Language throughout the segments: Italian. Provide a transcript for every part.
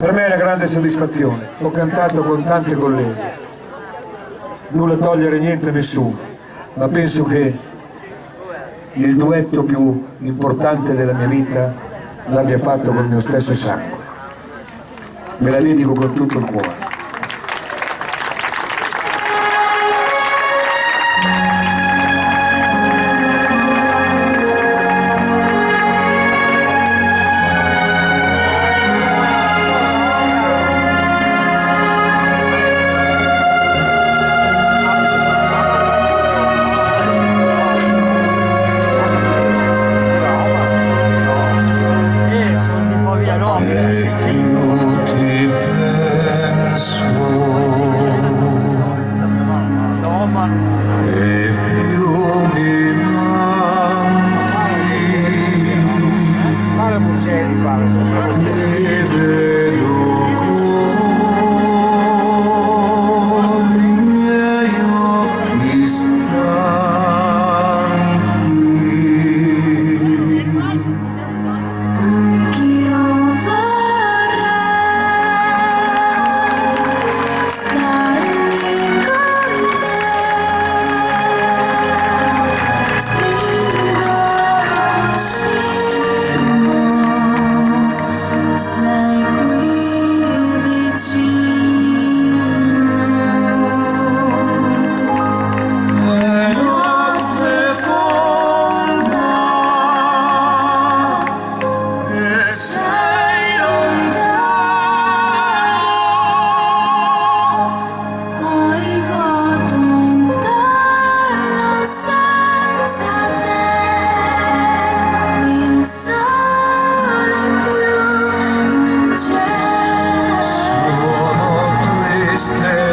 Per me è una grande soddisfazione, ho cantato con tante colleghe, nulla togliere niente a nessuno, ma penso che il duetto più importante della mia vita l'abbia fatto col mio stesso sangue. Me la dedico con tutto il cuore.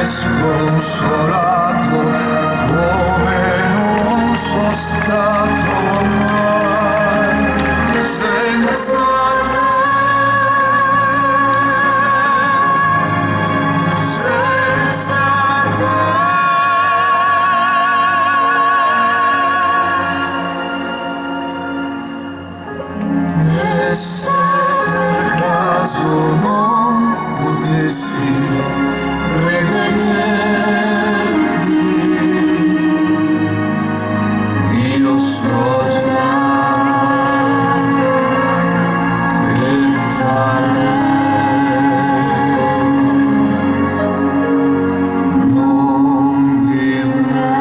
Sconsolato come non sono stato mai senza te, senza te. E se per caso non potessi rivederti, io so già che farei, non vivrei.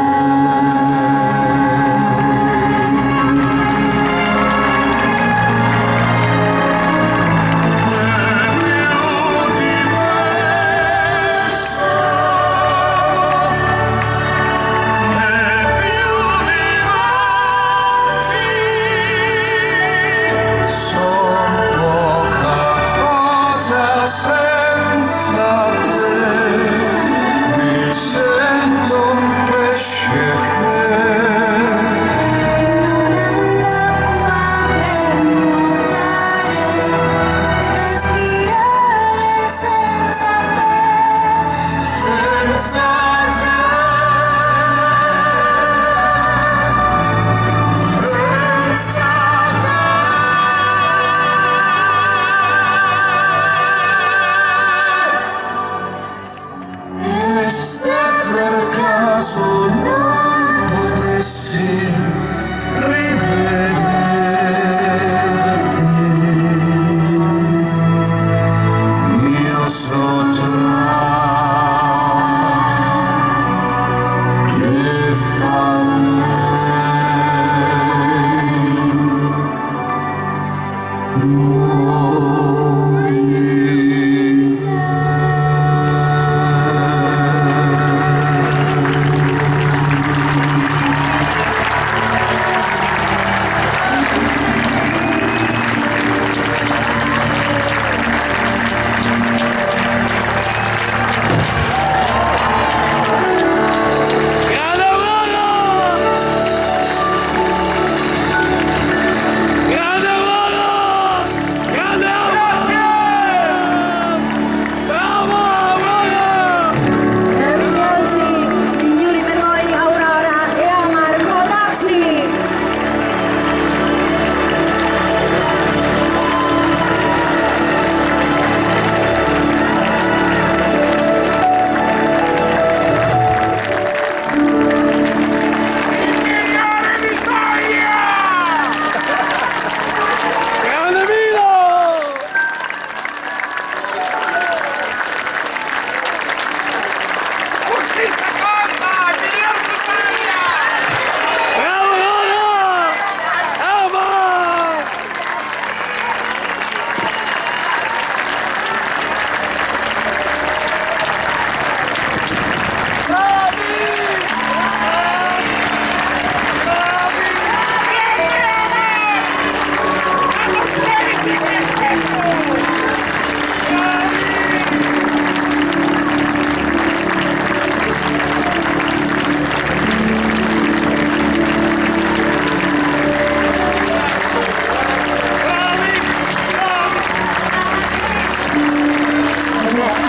Senza te mi sento un pesce che non ha l'acqua per nuotare, respirare senza te, senza te, senza te.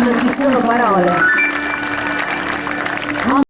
non ci sono parole.